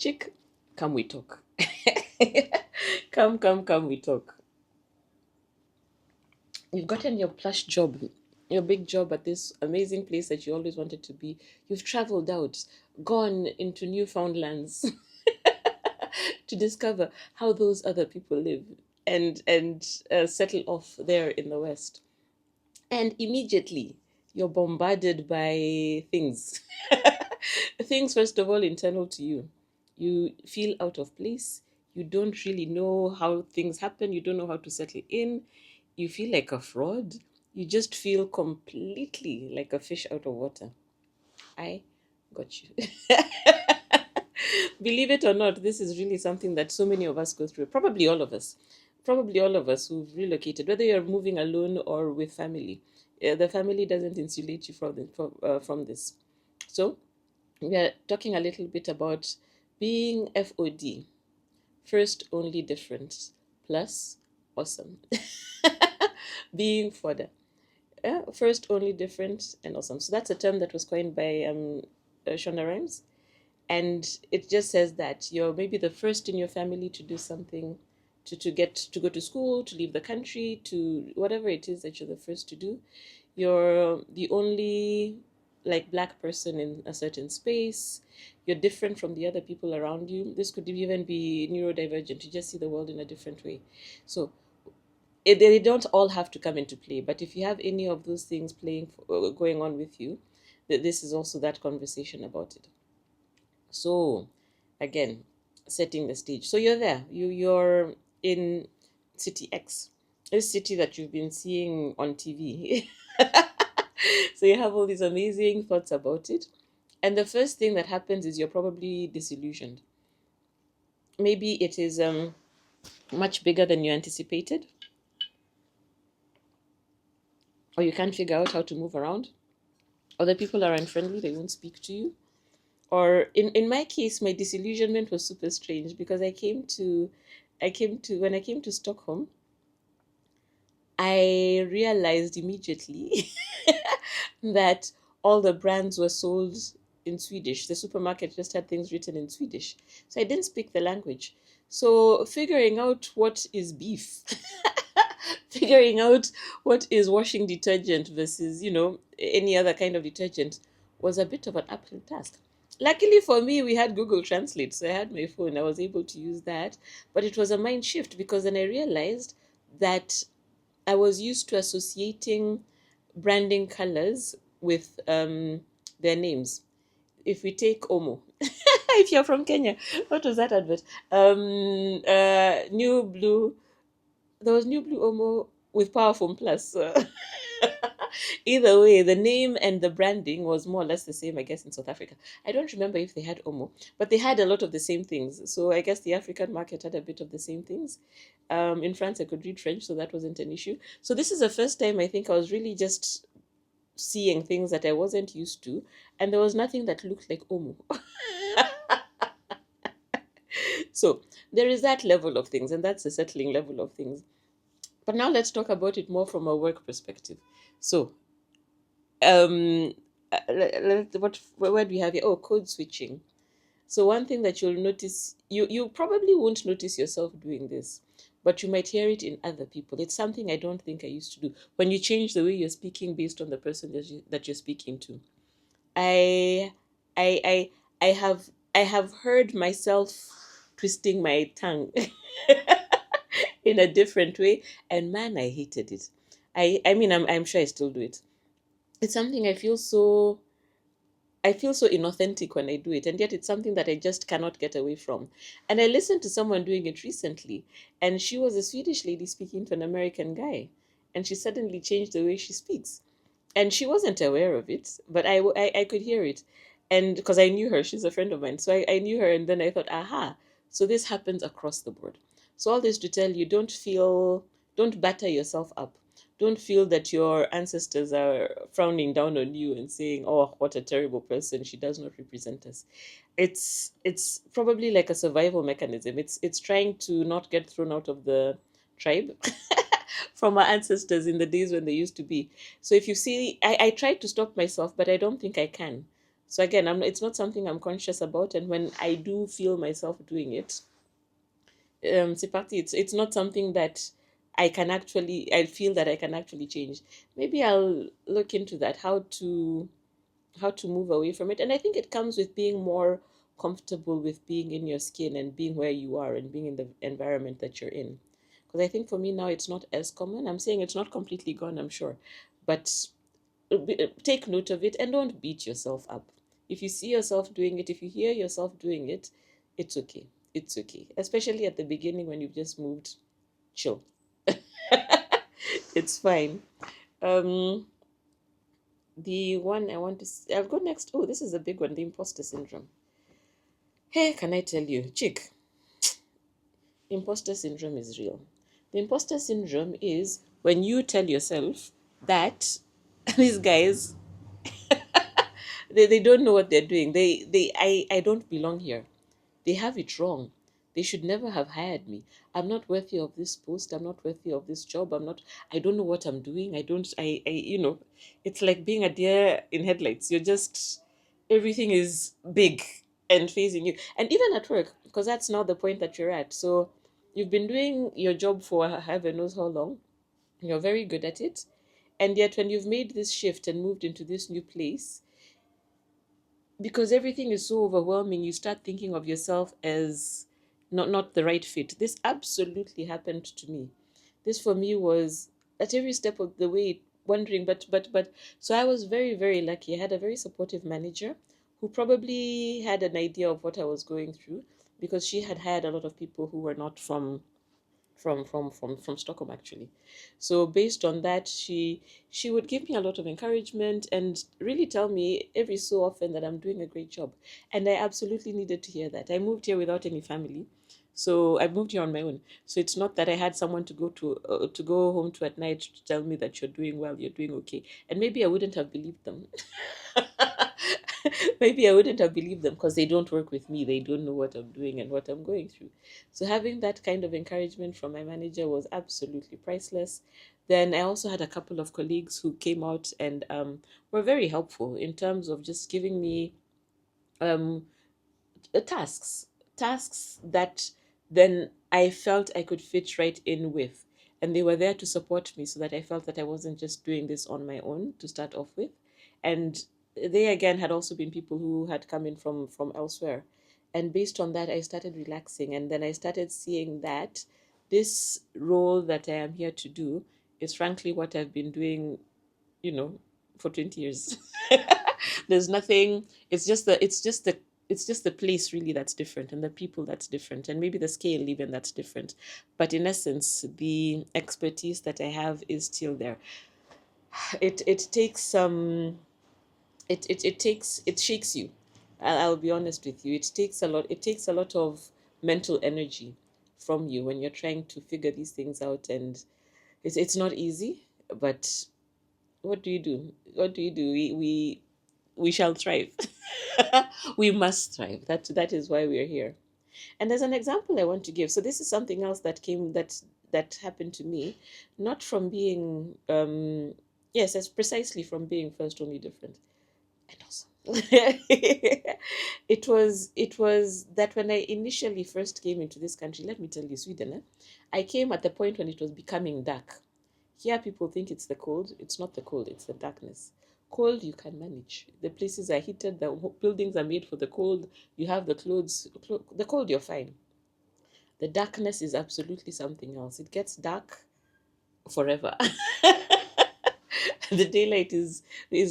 Chick, come we talk. Come, we talk. You've gotten your plush job, your big job at this amazing place that you always wanted to be. You've traveled out, gone into newfound lands to discover how those other people live and settle off there in the West. And immediately you're bombarded by things. Things, first of all, internal to you. You feel out of place. You don't really know how things happen. You don't know how to settle in. You feel like a fraud. You just feel completely like a fish out of water. I got you. Believe it or not, this is really something that so many of us go through. Probably all of us. Probably all of us who've relocated, whether you're moving alone or with family. The family doesn't insulate you from this. So, we are talking a little bit about being FOD, first only different, plus awesome. Being fodder. First only different and awesome. So that's a term that was coined by Shonda Rhimes. And it just says that you're maybe the first in your family to do something, to get to go to school, to leave the country, to whatever it is that you're the first to do. You're the only like black person in a certain space. You're different from the other people around you. This could even be neurodivergent. You just see the world in a different way. So they don't all have to come into play, but if you have any of those things going on with you, this is also that conversation about it. So again, setting the stage. So you're there. You're in city X, this city that you've been seeing on TV. So you have all these amazing thoughts about it. And the first thing that happens is you're probably disillusioned. Maybe it is much bigger than you anticipated, or you can't figure out how to move around, or the people are unfriendly, they won't speak to you. Or in my case, my disillusionment was super strange because when I came to Stockholm, I realized immediately that all the brands were sold in Swedish. The supermarket just had things written in Swedish. So I didn't speak the language. So figuring out what is beef, figuring out what is washing detergent versus, any other kind of detergent was a bit of an uphill task. Luckily for me, we had Google Translate. So I had my phone. I was able to use that. But it was a mind shift because then I realized that I was used to associating branding colors with their names. If we take Omo, if you're from Kenya, what was that advert? New Blue. There was New Blue Omo with Powerful Plus. Either way, the name and the branding was more or less the same, I guess, in South Africa. I don't remember if they had Omo, but they had a lot of the same things. So I guess the African market had a bit of the same things. In France, I could read French, so that wasn't an issue. So this is the first time I think I was really just seeing things that I wasn't used to, and there was nothing that looked like Omo. So there is that level of things, and that's the settling level of things. But now let's talk about it more from a work perspective. So, where do we have here? Oh, code switching. So one thing that you'll notice, you probably won't notice yourself doing this, but you might hear it in other people. It's something I don't think I used to do. When you change the way you're speaking based on the person that you're speaking to, I, I, I have heard myself twisting my tongue in a different way, and man, I hated it. I mean, I'm sure I still do it. It's something I feel so inauthentic when I do it, and yet it's something that I just cannot get away from. And I listened to someone doing it recently, and she was a Swedish lady speaking to an American guy, and she suddenly changed the way she speaks. And she wasn't aware of it, but I could hear it. And because I knew her, she's a friend of mine. So I knew her, and then I thought, aha, so this happens across the board. So all this to tell you, don't batter yourself up. Don't feel that your ancestors are frowning down on you and saying, "Oh, what a terrible person! She does not represent us." It's probably like a survival mechanism. It's trying to not get thrown out of the tribe from our ancestors in the days when they used to be. So if you see, I try to stop myself, but I don't think I can. So again, it's not something I'm conscious about, and when I do feel myself doing it, Sipati, it's not something that I feel that I can actually change. Maybe I'll look into that, how to move away from it. And I think it comes with being more comfortable with being in your skin and being where you are and being in the environment that you're in. Because I think for me now it's not as common. I'm saying it's not completely gone, I'm sure, but take note of it and don't beat yourself up. If you see yourself doing it, if you hear yourself doing it, it's okay. It's okay. Especially at the beginning when you've just moved, chill. It's fine. Um, the one I want to, I'll go next. Oh, this is a big one, the imposter syndrome. Hey, can I tell you, chick, imposter syndrome is real. The imposter syndrome is when you tell yourself that these guys, they don't know what they're doing. I don't belong here. They have it wrong. They should never have hired me. I'm not worthy of this post. I'm not worthy of this job. I don't know what I'm doing. It's like being a deer in headlights. You're just, everything is big and facing you. And even at work, because that's now the point that you're at. So you've been doing your job for heaven knows how long. You're very good at it. And yet, when you've made this shift and moved into this new place, because everything is so overwhelming, you start thinking of yourself as not the right fit. This absolutely happened to me. This for me was at every step of the way wondering, but so I was very, very lucky. I had a very supportive manager who probably had an idea of what I was going through, because she had hired a lot of people who were not from Stockholm actually. So based on that, she would give me a lot of encouragement and really tell me every so often that I'm doing a great job. And I absolutely needed to hear that. I moved here without any family. So I moved here on my own. So it's not that I had someone to go home to at night to tell me that you're doing well, you're doing okay. And maybe I wouldn't have believed them. Maybe I wouldn't have believed them because they don't work with me. They don't know what I'm doing and what I'm going through. So having that kind of encouragement from my manager was absolutely priceless. Then I also had a couple of colleagues who came out and were very helpful in terms of just giving me um, tasks, tasks that then I felt I could fit right in with. And they were there to support me so that I felt that I wasn't just doing this on my own to start off with. And they again had also been people who had come in from elsewhere. And based on that, I started relaxing. And then I started seeing that this role that I am here to do is frankly what I've been doing, you know, for 20 years. There's nothing, it's just the place really that's different, and the people that's different, and maybe the scale even that's different. But in essence, the expertise that I have is still there. It takes some it shakes you. I'll be honest with you. It takes a lot of mental energy from you when you're trying to figure these things out, and it's not easy. But what do you do? What do you do? We shall thrive. We must thrive. That is why we are here. And there's an example I want to give. So this is something else that happened to me, not from being yes, it's precisely from being first only different. And also it was that when I initially first came into this country, let me tell you, Sweden, I came at the point when it was becoming dark. Here, people think it's the cold. It's not the cold, it's the darkness. Cold, you can manage. The places are heated, the buildings are made for the cold. You have the clothes. The cold, you're fine. The darkness is absolutely something else. It gets dark forever. The daylight is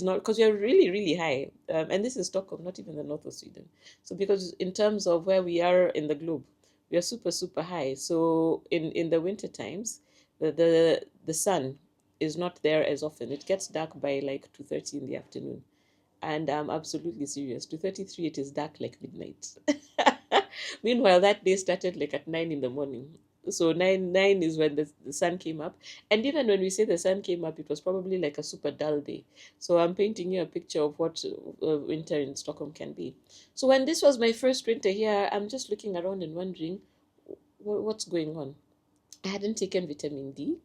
not, because we're really, really high. And this is Stockholm, not even the north of Sweden. So, because in terms of where we are in the globe, we are super, super high. So, in the winter times, the sun is not there as often. It gets dark by like 2:30 in the afternoon. And I'm absolutely serious. 2:33, it is dark like midnight. Meanwhile, that day started like at 9 in the morning. So nine is when the sun came up. And even when we say the sun came up, it was probably like a super dull day. So I'm painting you a picture of what winter in Stockholm can be. So when this was my first winter here, I'm just looking around and wondering what's going on. I hadn't taken vitamin D.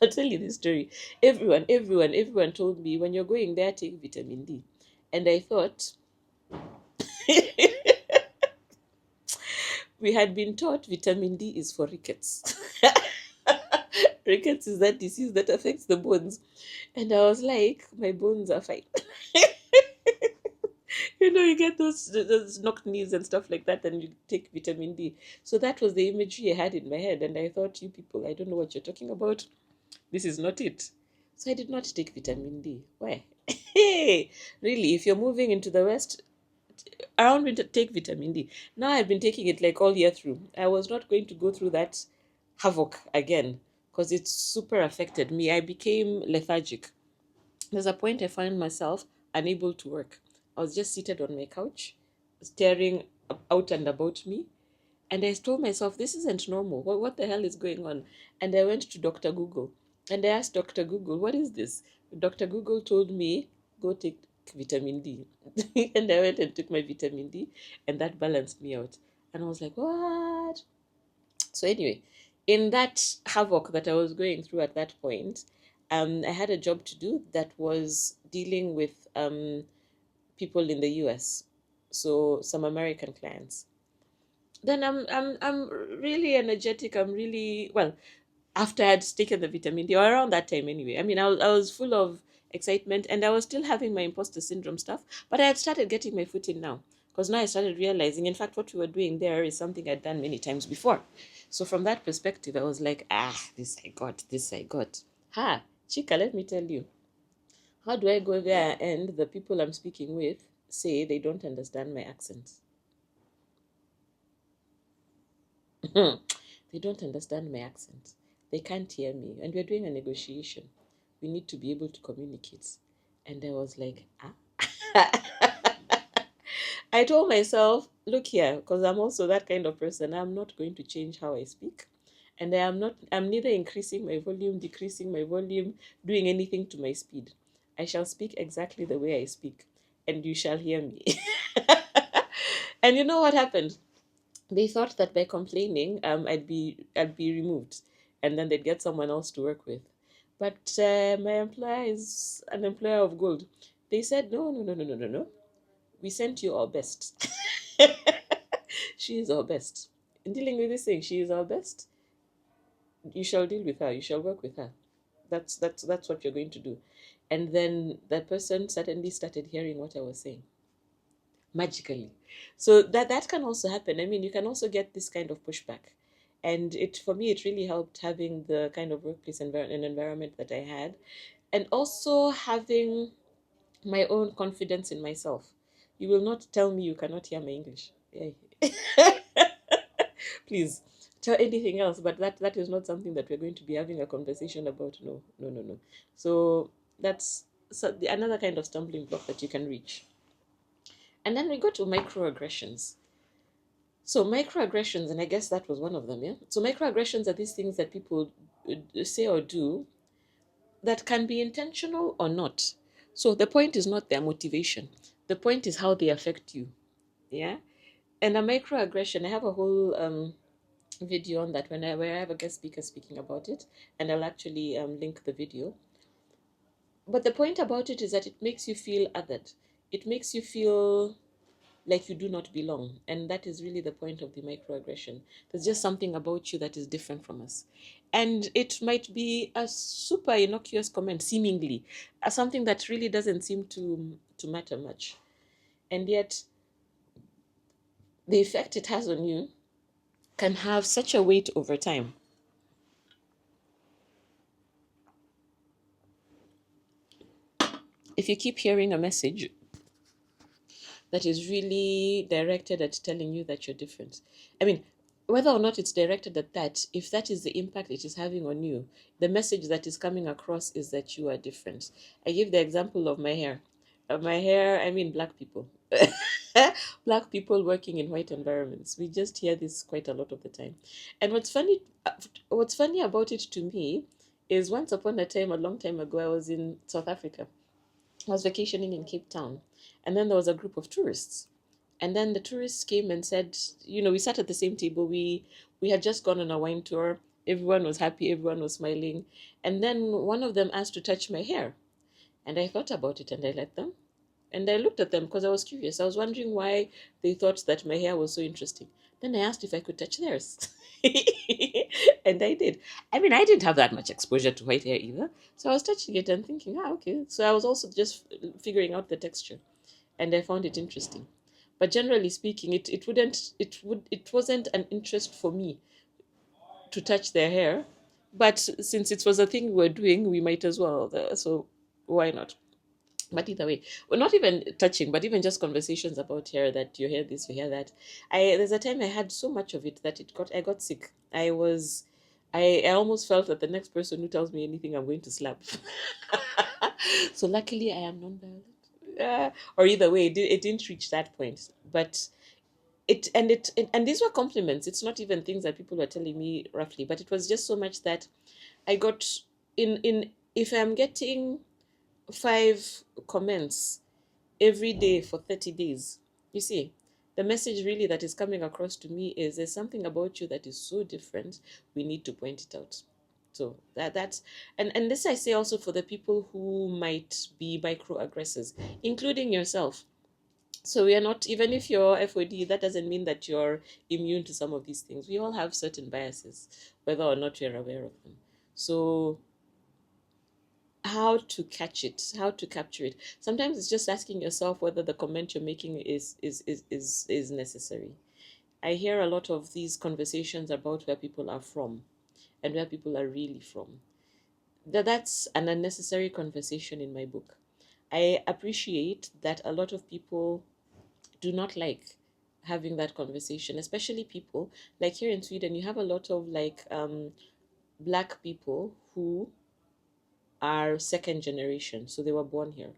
I'll tell you this story. Everyone told me when you're going there, take vitamin D. And I thought we had been taught vitamin D is for rickets. Rickets is that disease that affects the bones. And I was like, my bones are fine. You get those knocked knees and stuff like that, and you take vitamin D. So that was the imagery I had in my head. And I thought, you people, I don't know what you're talking about. This is not it. So I did not take vitamin D. Why? Hey, really, if you're moving into the West, around winter, take vitamin D. Now I've been taking it like all year through. I was not going to go through that havoc again because it super affected me. I became lethargic. There's a point I found myself unable to work. I was just seated on my couch, staring out and about me. And I told myself, this isn't normal. What the hell is going on? And I went to Dr. Google and I asked Dr. Google, what is this? Dr. Google told me, go take vitamin D. And I went and took my vitamin D, and that balanced me out. And I was like, what? So, anyway, in that havoc that I was going through at that point, I had a job to do that was dealing with people in the US, so some American clients. Then I'm really energetic. I'm really well after I'd taken the vitamin D, or around that time anyway. I mean, I was full of excitement, and I was still having my imposter syndrome stuff, but I had started getting my foot in now. Because now I started realizing, in fact, what we were doing there is something I'd done many times before. So from that perspective, I was like, this I got, this I got. Ha, Chica, let me tell you. How do I go there and the people I'm speaking with say they don't understand my accent? They don't understand my accent. They can't hear me. And we're doing a negotiation. We need to be able to communicate. And I was like, I told myself, look here, because I'm also that kind of person. I'm not going to change how I speak. And I'm neither increasing my volume, decreasing my volume, doing anything to my speed. I shall speak exactly the way I speak, and you shall hear me. And you know what happened? They thought that by complaining, I'd be removed, and then they'd get someone else to work with. But my employer is an employer of gold. They said, no, no, no, no, no, no, no. We sent you our best. She is our best. In dealing with this thing, she is our best. You shall deal with her. You shall work with her. That's what you're going to do. And then that person suddenly started hearing what I was saying magically. So that can also happen. I mean, you can also get this kind of pushback. And it for me it really helped having the kind of workplace environment that I had, and also having my own confidence in myself. You will not tell me you cannot hear my English. Please tell anything else, but that is not something that we're going to be having a conversation about. No, no, no, no. So that's another kind of stumbling block that you can reach. And then we go to microaggressions. So microaggressions, and I guess that was one of them, yeah? So microaggressions are these things that people say or do that can be intentional or not. So the point is not their motivation. The point is how they affect you, yeah? And a microaggression, I have a whole video on that where I have a guest speaker speaking about it, and I'll actually link the video. But the point about it is that it makes you feel othered. It makes you feel like you do not belong. And that is really the point of the microaggression. There's just something about you that is different from us. And it might be a super innocuous comment, seemingly, something that really doesn't seem to matter much. And yet, the effect it has on you can have such a weight over time. If you keep hearing a message that is really directed at telling you that you're different. I mean, whether or not it's directed at that, if that is the impact it is having on you, the message that is coming across is that you are different. I give the example of my hair. My hair, I mean, black people. Black people working in white environments. We just hear this quite a lot of the time. And what's funny about it to me is once upon a time, a long time ago, I was in South Africa. I was vacationing in Cape Town, and then there was a group of tourists. And then the tourists came and said, we sat at the same table. We had just gone on a wine tour. Everyone was happy. Everyone was smiling. And then one of them asked to touch my hair. And I thought about it and I let them. And I looked at them because I was curious. I was wondering why they thought that my hair was so interesting. Then I asked if I could touch theirs. And I did. I mean, I didn't have that much exposure to white hair either. So I was touching it and thinking, okay. So I was also just figuring out the texture. And I found it interesting. But generally speaking, it wasn't an interest for me to touch their hair. But since it was a thing we were doing, we might as well. So why not? But either way, well, not even touching, but even just conversations about hair, that you hear this, you hear that. There's a time I had so much of it that I got sick. I almost felt that the next person who tells me anything, I'm going to slap. So luckily, I am non-violent. Or either way, it didn't reach that point. But and these were compliments. It's not even things that people were telling me roughly, but it was just so much that I got in. If I'm getting 5 comments every day for 30 days, you see, the message really that is coming across to me is there's something about you that is so different. We need to point it out. So that's and this I say also for the people who might be microaggressors, including yourself. So we are not, even if you're FOD, that doesn't mean that you're immune to some of these things. We all have certain biases, whether or not you're aware of them. So how to catch it, how to capture it. Sometimes it's just asking yourself whether the comment you're making is necessary. I hear a lot of these conversations about where people are from and where people are really from. That's an unnecessary conversation in my book. I appreciate that a lot of people do not like having that conversation, especially people like here in Sweden. You have a lot of black people who are second generation, so they were born here,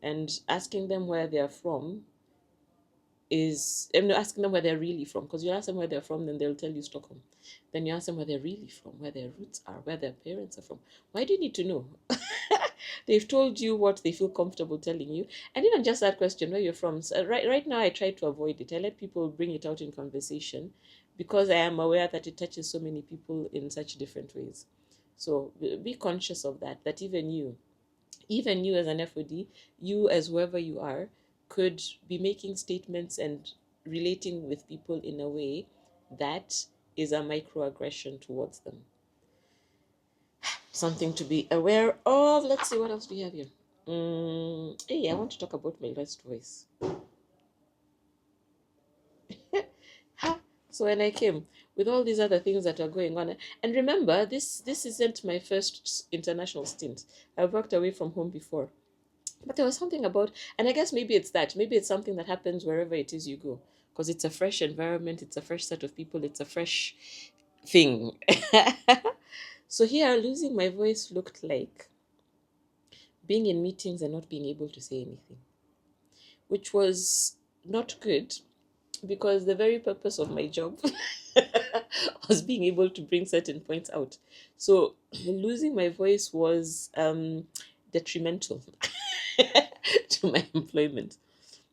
and asking them where they are from is, I'm not asking them where they're really from, because you ask them where they're from, then they'll tell you Stockholm. Then you ask them where they're really from, where their roots are, where their parents are from. Why do you need to know? They've told you what they feel comfortable telling you. And even just that question, where you're from. So right now, I try to avoid it. I let people bring it out in conversation because I am aware that it touches so many people in such different ways. So be conscious of that, that even you as an FOD, you as whoever you are, could be making statements and relating with people in a way that is a microaggression towards them. Something to be aware of. Let's see, what else do we have here? Hey, I want to talk about my lost voice. So when I came with all these other things that are going on, and remember, this isn't my first international stint. I've worked away from home before. But there was something about, and I guess maybe it's that, maybe it's something that happens wherever it is you go, because it's a fresh environment, it's a fresh set of people, it's a fresh thing. So here, losing my voice looked like being in meetings and not being able to say anything, which was not good, because the very purpose of my job was being able to bring certain points out. So losing my voice was detrimental to my employment.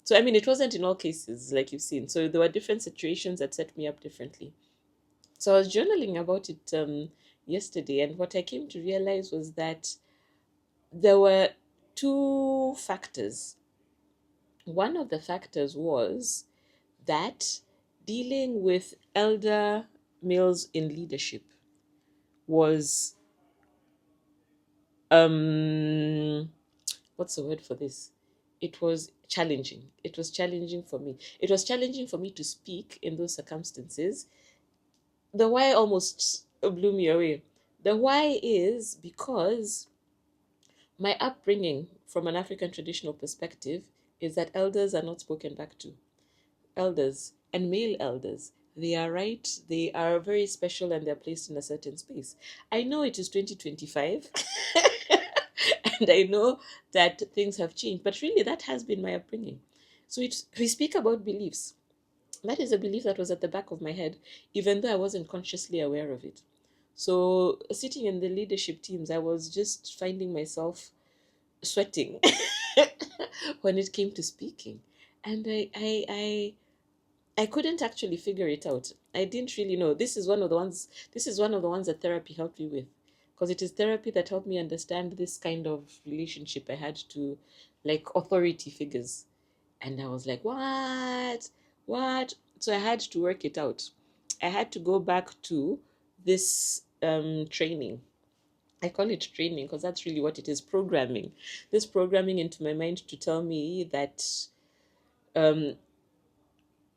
So, I mean, it wasn't in all cases, like you've seen. So there were different situations that set me up differently. So I was journaling about it yesterday, and what I came to realize was that there were 2 factors. One of the factors was that dealing with elder males in leadership was what's the word for this? It was challenging. It was challenging for me. It was challenging for me to speak in those circumstances. The why almost blew me away. The why is because my upbringing from an African traditional perspective is that elders are not spoken back to. Elders and male elders, they are right, they are very special, and they're placed in a certain space. I know it is 2025 and I know that things have changed, but really that has been my upbringing. So we speak about beliefs. That is a belief that was at the back of my head, even though I wasn't consciously aware of it. So sitting in the leadership teams, I was just finding myself sweating when it came to speaking. And I couldn't actually figure it out. I didn't really know. This is one of the ones that therapy helped me with. because it is therapy that helped me understand this kind of relationship I had to like authority figures. And I was like, what? What? So I had to work it out. I had to go back to this training. I call it training because that's really what it is, programming. This programming into my mind to tell me that um,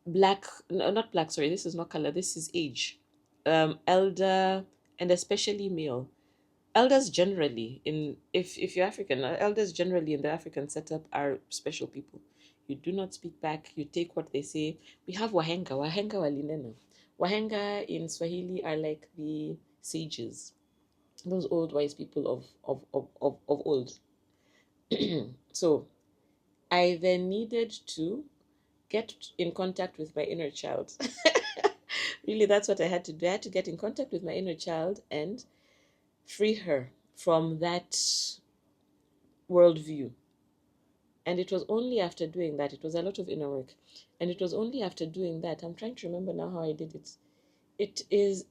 black, no, not black, sorry, this is not color, this is age. Elder, and especially male. Elders generally, in if you're African, elders generally in the African setup are special people. You do not speak back, you take what they say. We have wahenga walinena. Wahenga in Swahili are like the sages, those old wise people of old. So I then needed to get in contact with my inner child. Really, that's what I had to do. I had to get in contact with my inner child and free her from that worldview. And it was only after doing that, it was a lot of inner work. And it was only after doing that, I'm trying to remember now how I did it. It is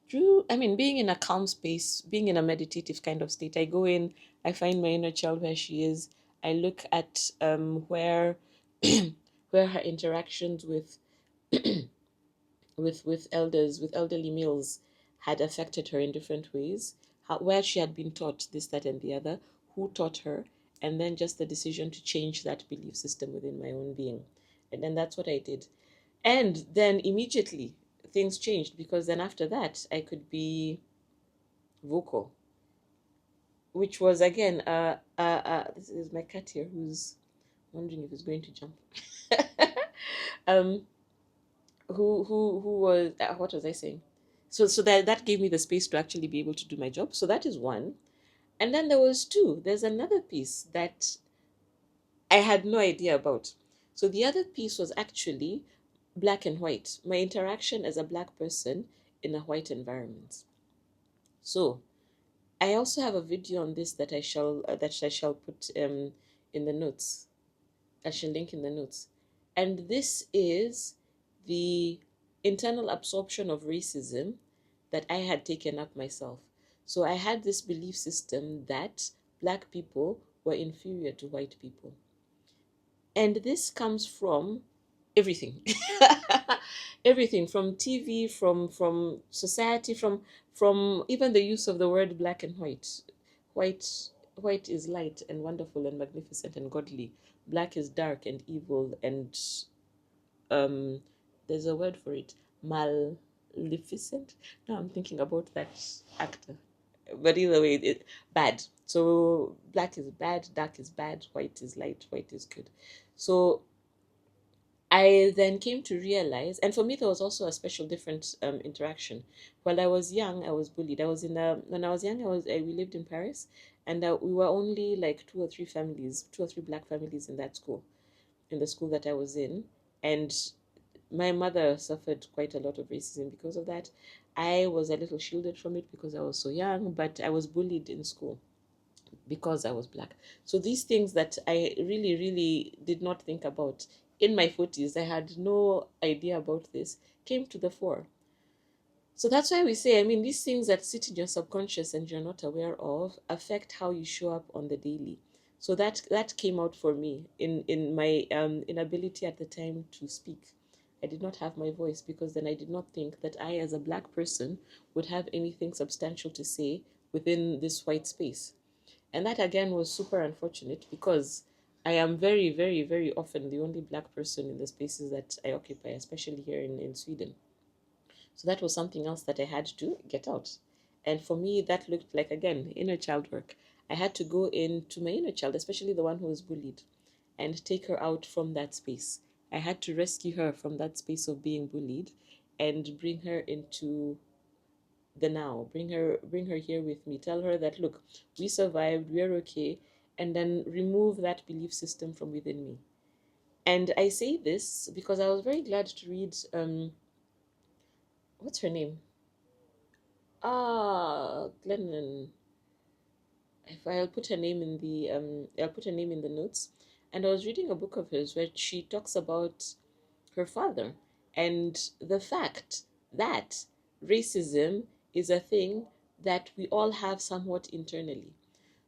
through, I mean, being in a calm space, being in a meditative kind of state. I go in, I find my inner child where she is. I look at where where her interactions with elders, with elderly males, had affected her in different ways. How, where she had been taught this, that, and the other, who taught her, and then just the decision to change that belief system within my own being. And then that's what I did. And then immediately things changed because then after that I could be vocal, which was again this is my cat here who's wondering if he's going to jump. um who was what was I saying? So that gave me the space to actually be able to do my job. So that is one. And then there was two. There's another piece that I had no idea about. So the other piece was actually black and white, my interaction as a black person in a white environment. So I also have a video on this that I shall put in the notes. I shall link in the notes. And this is the internal absorption of racism that I had taken up myself. So I had this belief system that black people were inferior to white people. And this comes from everything. Everything from TV, from society, from even the use of the word black and white. White white is light and wonderful and magnificent and godly. Black is dark and evil and um there's a word for it, maleficent. Now I'm thinking about that actor. But either way, bad. So black is bad, dark is bad, white is light, white is good. So I then came to realize, and for me, there was also a special, different interaction. While I was young, I was bullied. I was in a when I was young, we lived in Paris, and we were only like two or three black families in that school, in the school that I was in, and my mother suffered quite a lot of racism because of that. I was a little shielded from it because I was so young, but I was bullied in school because I was black. So these things that I really, really did not think about in my 40s, I had no idea about this, came to the fore. So that's why we say, I mean, these things that sit in your subconscious and you're not aware of affect how you show up on the daily. So that came out for me in my inability at the time to speak. I did not have my voice because then I did not think that I, as a black person, would have anything substantial to say within this white space. And that again was super unfortunate because I am very, very, very often the only black person in the spaces that I occupy, especially here in Sweden. So that was something else that I had to get out. And for me, that looked like, again, inner child work. I had to go into my inner child, especially the one who was bullied, and take her out from that space. I had to rescue her from that space of being bullied and bring her into the now. Bring her here with me. Tell her that, look, we survived, we're okay, and then remove that belief system from within me. And I say this because I was very glad to read what's her name? Glennon. If I'll put her name in the I'll put her name in the notes. And I was reading a book of hers where she talks about her father and the fact that racism is a thing that we all have somewhat internally.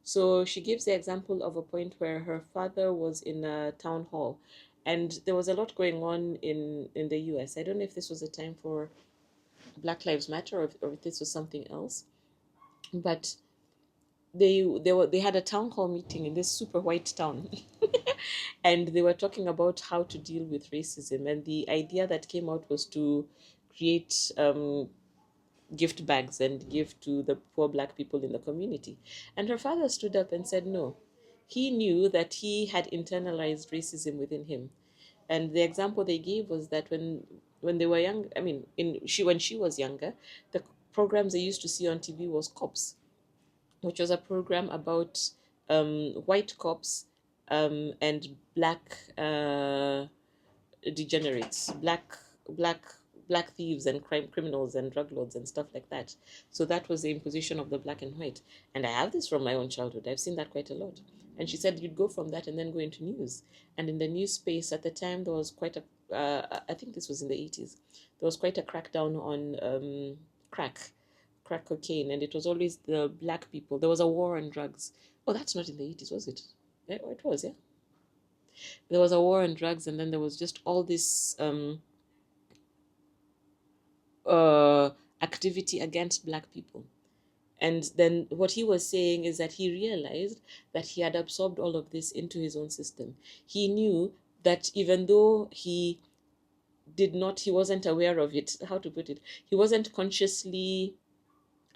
So she gives the example of a point where her father was in a town hall, and there was a lot going on in the US. I don't know if this was a time for Black Lives Matter, or if this was something else, but they had a town hall meeting in this super white town, and they were talking about how to deal with racism. And the idea that came out was to create gift bags and give to the poor Black people in the community. And her father stood up and said no. He knew that he had internalized racism within him. And the example they gave was that when they were young, I mean, when she was younger, the programs they used to see on TV was Cops, which was a program about white cops and black degenerates, black black thieves and crime criminals and drug lords and stuff like that. So that was the imposition of the black and white. And I have this from my own childhood. I've seen that quite a lot. And she said you'd go from that and then go into news. And in the news space at the time, there was quite a, I think this was in the 80s, there was quite a crackdown on crack cocaine, and it was always the black people. There was a war on drugs. Oh, that's not in the 80s, was it? Yeah, it was, yeah. There was a war on drugs, and then there was just all this uh, activity against black people. And then what he was saying is that he realized that he had absorbed all of this into his own system. He knew that even though he wasn't aware of it, how to put it, he wasn't consciously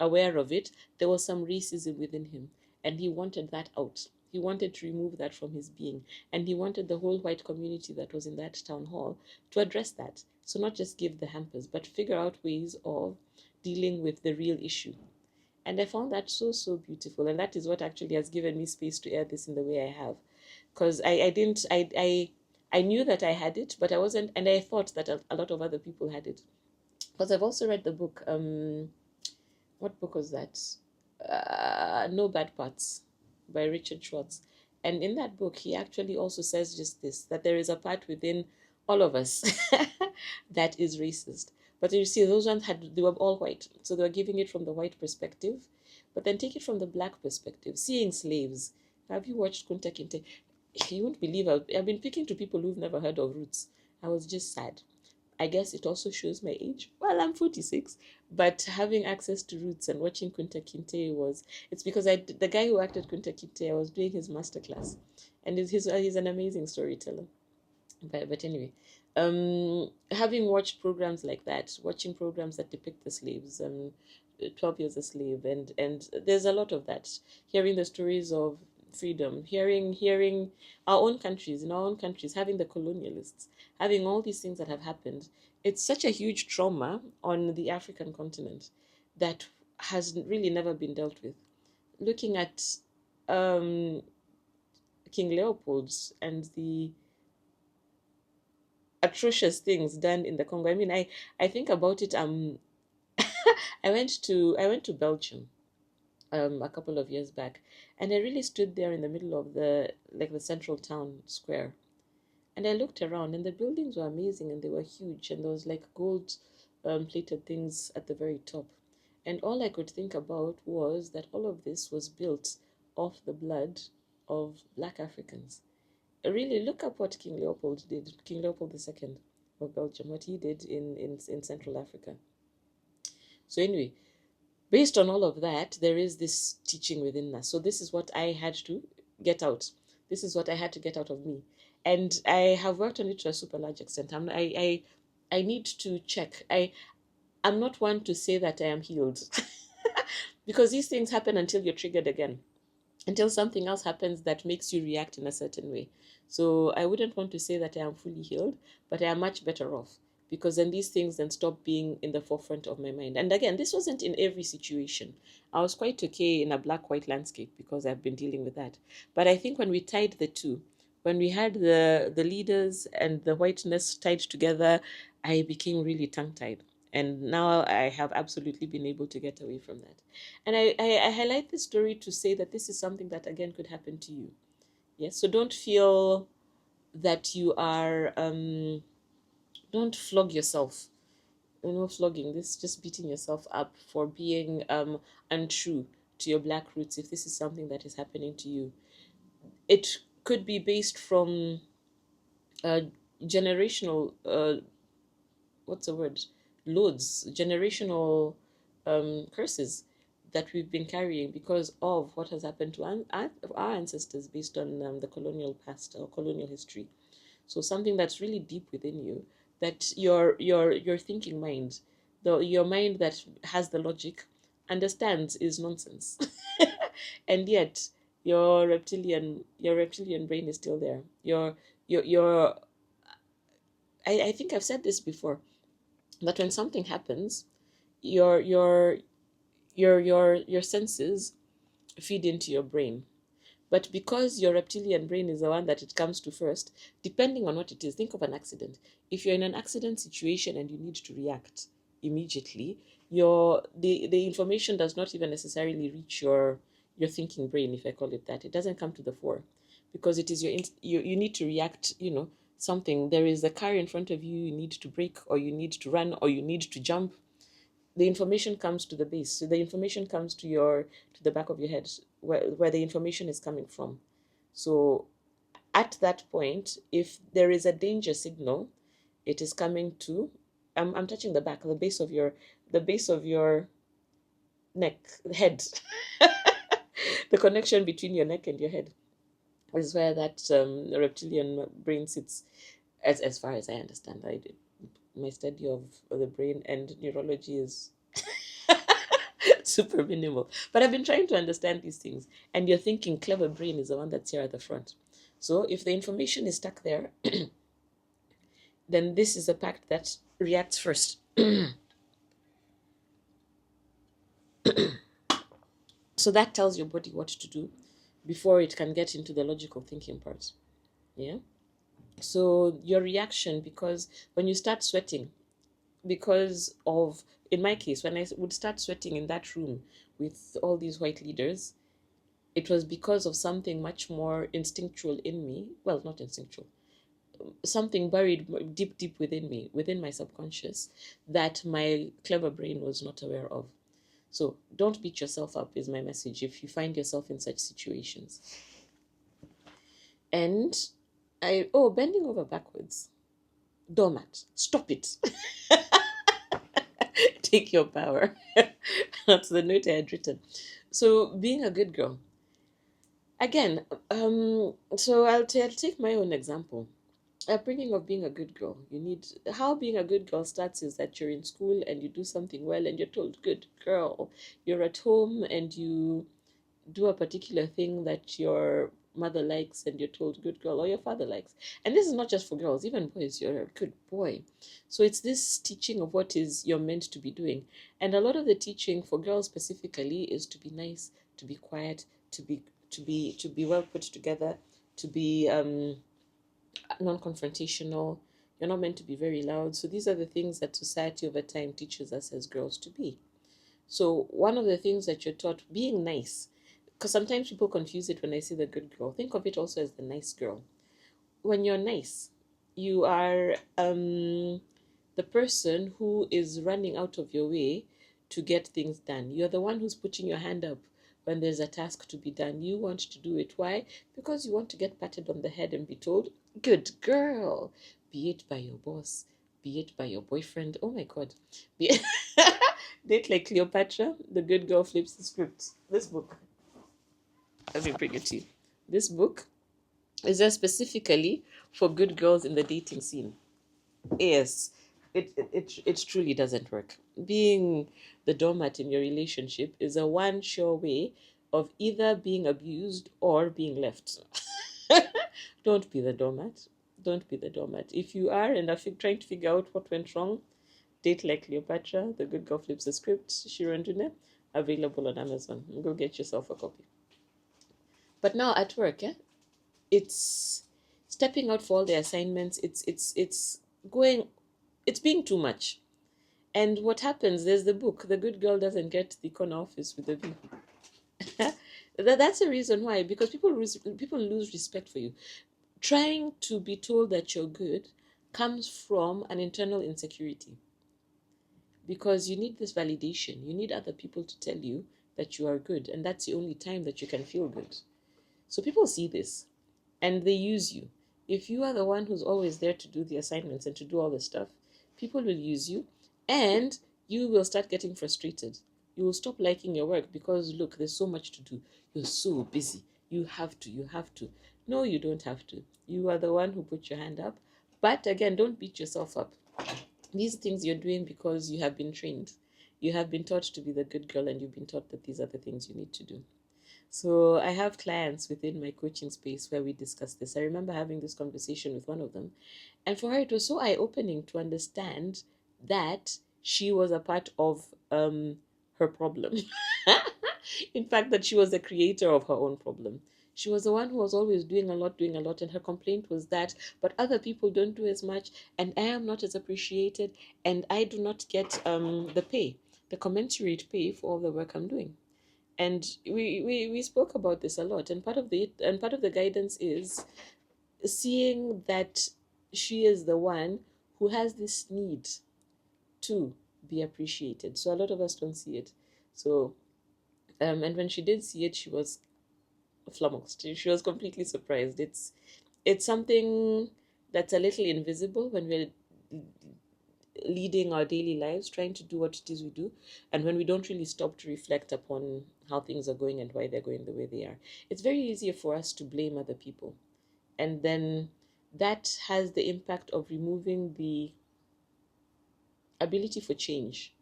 aware of it, there was some racism within him, and he wanted that out. He wanted to remove that from his being, and he wanted the whole white community that was in that town hall to address that. So, not just give the hampers, but figure out ways of dealing with the real issue. And I found that so, so beautiful. And that is what actually has given me space to air this in the way I have. Because I didn't, I knew that I had it, but I wasn't, and I thought that a lot of other people had it. Because I've also read the book, what book was that? No Bad Parts by Richard Schwartz. And in that book, he actually also says just this, that there is a part within all of us that is racist. But you see, those ones they were all white. So they were giving it from the white perspective. But then take it from the black perspective. Seeing slaves. Have you watched Kunta Kinte? You won't believe I've been speaking to people who've never heard of Roots. I was just sad. I guess it also shows my age. Well, I'm 46, but having access to Roots and watching Kunta Kinte it's because the guy who acted Kunta Kinte, I was doing his masterclass, and he's an amazing storyteller. But anyway, having watched programs like that, watching programs that depict the slaves, 12 Years a Slave, and there's a lot of that. Hearing the stories of freedom, hearing in our own countries, having the colonialists, having all these things that have happened. It's such a huge trauma on the African continent that has really never been dealt with. Looking at um, King Leopold's and the atrocious things done in the Congo. I mean, I think about it. I went to Belgium a couple of years back, and I really stood there in the middle of the central town square, and I looked around, and the buildings were amazing, and they were huge, and there was like gold plated things at the very top, and all I could think about was that all of this was built off the blood of Black Africans. Really look up what King Leopold did, King Leopold II of Belgium, what he did in Central Africa. So anyway, based on all of that, there is this teaching within us. So this is what I had to get out. This is what I had to get out of me. And I have worked on it to a super large extent. I need to check. I'm not one to say that I am healed. Because these things happen until you're triggered again, until something else happens that makes you react in a certain way. So I wouldn't want to say that I am fully healed, but I am much better off, because then these things then stop being in the forefront of my mind. And again, this wasn't in every situation. I was quite okay in a black white landscape because I've been dealing with that. But I think when we tied the two, when we had the leaders and the whiteness tied together, I became really tongue tied. And now I have absolutely been able to get away from that. And I highlight this story to say that this is something that again could happen to you. Yes, so don't feel that you are, don't flog yourself. flogging, this just beating yourself up for being untrue to your black roots. If this is something that is happening to you, it could be based from uh, generational what's the word, loads, generational curses that we've been carrying because of what has happened to our ancestors based on the colonial past or colonial history. So something that's really deep within you, that your thinking mind, your mind that has the logic, understands is nonsense. And yet your reptilian brain is still there. Your I think I've said this before, that when something happens, your your your senses feed into your brain. But because your reptilian brain is the one that it comes to first, depending on what it is, think of an accident. If you're in an accident situation and you need to react immediately, the information does not even necessarily reach your thinking brain, if I call it that. It doesn't come to the fore because it is you need to react, something. There is a car in front of you, you need to brake, or you need to run, or you need to jump. The information comes to the base. So the information comes to the back of your head, where the information is coming from. So at that point, if there is a danger signal, it is coming to, I'm touching the back, the base of your neck, head. The connection between your neck and your head is where that reptilian brain sits, as far as I understand. My study of the brain and neurology is super minimal. But I've been trying to understand these things. And you're thinking clever brain is the one that's here at the front. So if the information is stuck there, then this is the part that reacts first. So that tells your body what to do before it can get into the logical thinking part. Yeah. So your reaction, because when you start sweating, because of, in my case, when I would start sweating in that room with all these white leaders, it was because of something much more instinctual in me. Well, not instinctual, something buried deep, deep within me, within my subconscious, that my clever brain was not aware of. So don't beat yourself up, is my message, if you find yourself in such situations. And bending over backwards. Doormat, stop it. Take your power. That's the note I had written. So being a good girl. Again, so I'll take my own example. Upbringing of being a good girl. How being a good girl starts is that you're in school and you do something well and you're told, good girl. You're at home and you do a particular thing that your mother likes and you're told, good girl, or your father likes. And this is not just for girls, even boys, you're a good boy. So it's this teaching of what is you're meant to be doing. And a lot of the teaching for girls specifically is to be nice, to be quiet, to be well put together, to be non-confrontational. You're not meant to be very loud. So these are the things that society over time teaches us as girls to be. So one of the things that you're taught, being nice, because sometimes people confuse it when I say the good girl. Think of it also as the nice girl. When you're nice, you are the person who is running out of your way to get things done. You're the one who's putting your hand up when there's a task to be done. You want to do it. Why? Because you want to get patted on the head and be told, good girl, be it by your boss, be it by your boyfriend. Oh my God. Date like Cleopatra, the good girl flips the script. This book, let me bring it to you. This book is there specifically for good girls in the dating scene. Yes, it truly doesn't work. Being the doormat in your relationship is a one sure way of either being abused or being left. Don't be the doormat. Don't be the doormat. If you are and are trying to figure out what went wrong, date like Cleopatra, the good girl flips the script, Shiro and Ndune, available on Amazon. Go get yourself a copy. But now at work, it's stepping out for all the assignments. It's going. It's being too much. And what happens? There's the book. The good girl doesn't get the corner office with the view. That's the reason why. Because people lose respect for you. Trying to be told that you're good comes from an internal insecurity. because you need this validation. You need other people to tell you that you are good, and that's the only time that you can feel good. So people see this and they use you. If you are the one who's always there to do the assignments and to do all the stuff, people will use you, and you will start getting frustrated. You will stop liking your work because look, there's so much to do. You're so busy. You have to. No, you don't have to. You are the one who put your hand up. But again, don't beat yourself up. These things you're doing because you have been trained. You have been taught to be the good girl, and you've been taught that these are the things you need to do. So I have clients within my coaching space where we discuss this. I remember having this conversation with one of them, and for her it was so eye-opening to understand that she was a part of her problem. In fact, that she was the creator of her own problem. She was the one who was always doing a lot, and her complaint was that, but other people don't do as much, and I am not as appreciated, and I do not get the pay, the commensurate pay for all the work I'm doing. And we spoke about this a lot, and part of the guidance is seeing that she is the one who has this need to be appreciated. So a lot of us don't see it. So and when she did see it, she was flummoxed. She was completely surprised. It's something that's a little invisible when we're leading our daily lives, trying to do what it is we do, and when we don't really stop to reflect upon how things are going and why they're going the way they are. It's very easy for us to blame other people, and then that has the impact of removing the ability for change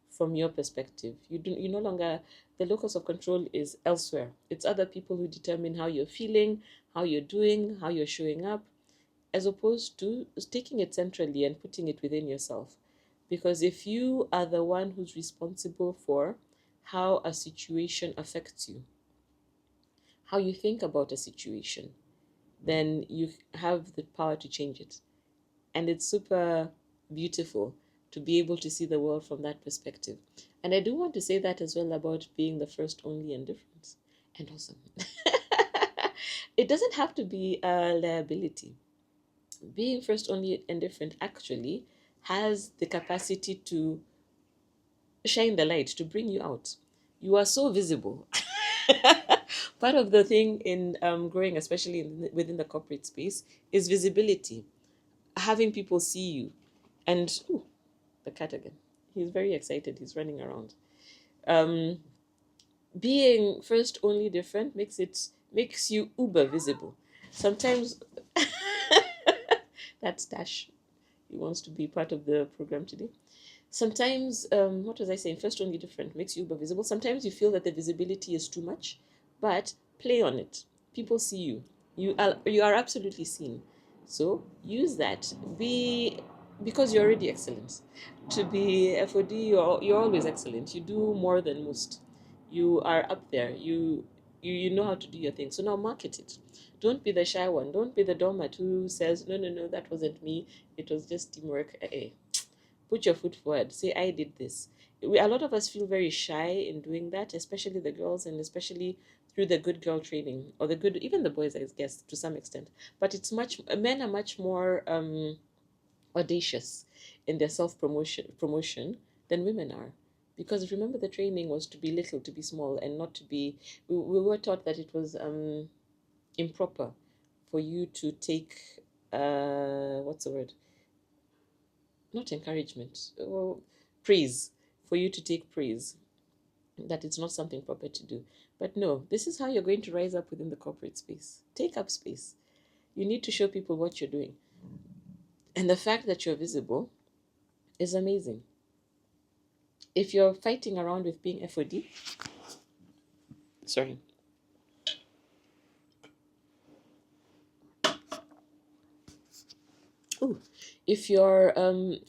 from your perspective. You no longer, the locus of control is elsewhere. It's other people who determine how you're feeling, how you're doing, how you're showing up, as opposed to taking it centrally and putting it within yourself. Because if you are the one who's responsible for how a situation affects you, how you think about a situation, then you have the power to change it. And it's super beautiful to be able to see the world from that perspective. And I do want to say that as well about being the first, only, and different and awesome. It doesn't have to be a liability. Being first, only, and different actually has the capacity to shine the light, to bring you out. You are so visible. Part of the thing in growing, especially within the corporate space, is visibility. Having people see you. And ooh, the cat again. He's very excited. He's running around. Um, Being first, only, different makes you uber visible. Sometimes that's Dash. He wants to be part of the program today. Sometimes, what was I saying? First, only, different makes you uber visible. Sometimes you feel that the visibility is too much, but play on it. People see you. You are absolutely seen. So use that. Be Because you're already excellent. To be FOD, you're always excellent. You do more than most. You are up there. You know how to do your thing. So now market it. Don't be the shy one. Don't be the doormat who says, no, no, no, that wasn't me. It was just teamwork. Put your foot forward. Say, I did this. A lot of us feel very shy in doing that, especially the girls, and especially through the good girl training, or the good, even the boys, I guess, to some extent. But it's men are much more audacious in their promotion than women are. Because remember, the training was to be little, to be small, and not to be. We were taught that it was improper for you to take what's the word? Not encouragement, well, praise. For you to take praise, that it's not something proper to do. But no, this is how you're going to rise up within the corporate space. Take up space. You need to show people what you're doing. And the fact that you're visible is amazing. If you're fighting around with being FOD, sorry. Oh, if you're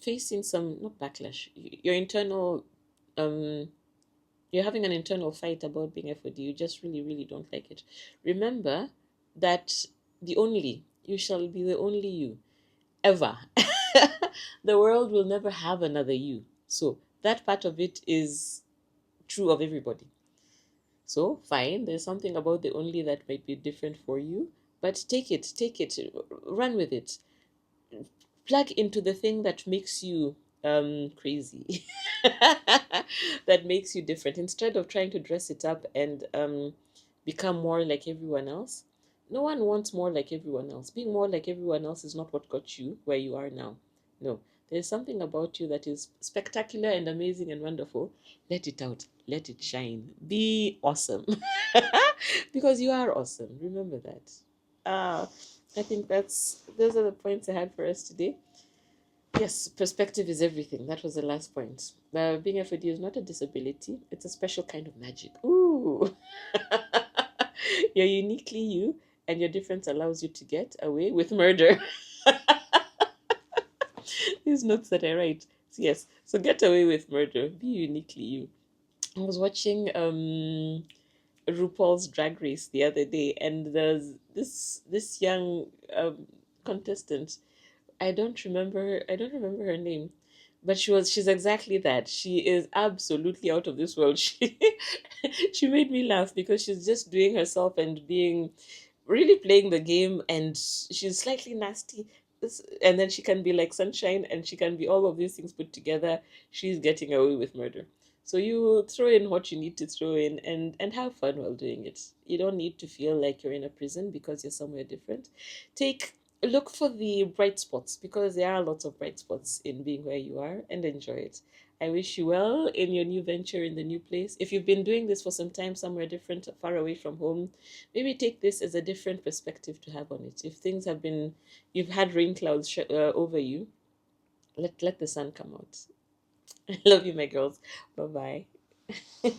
facing some, not backlash, your internal, um, you're having an internal fight about being FOD, you just really, really don't like it. Remember that you shall be the only you, ever. The world will never have another you. So that part of it is true of everybody. So fine, there's something about the only that might be different for you, but take it, run with it. Plug into the thing that makes you crazy. that makes you different. Instead of trying to dress it up and become more like everyone else, no one wants more like everyone else. Being more like everyone else is not what got you where you are now. No, there's something about you that is spectacular and amazing and wonderful. Let it out, let it shine. Be awesome. Because you are awesome. Remember that. I think those are the points I had for us today. Yes, perspective is everything. That was the last point. Being FOD is not a disability, it's a special kind of magic. Ooh. You're uniquely you, and your difference allows you to get away with murder. These notes that I write. Yes, so get away with murder. Be uniquely you. I was watching RuPaul's Drag Race the other day, and there's this young contestant. I don't remember her name, but she's exactly that. She is absolutely out of this world. She made me laugh because she's just doing herself and being really playing the game, and she's slightly nasty. And then she can be like sunshine, and she can be all of these things put together. She's getting away with murder. So you throw in what you need to throw in, and have fun while doing it. You don't need to feel like you're in a prison because you're somewhere different. Take Look for the bright spots, because there are lots of bright spots in being where you are, and enjoy it. I wish you well in your new venture in the new place. If you've been doing this for some time somewhere different, far away from home, maybe take this as a different perspective to have on it. If things have been, you've had rain clouds over you, let the sun come out. I love you, my girls. Bye bye.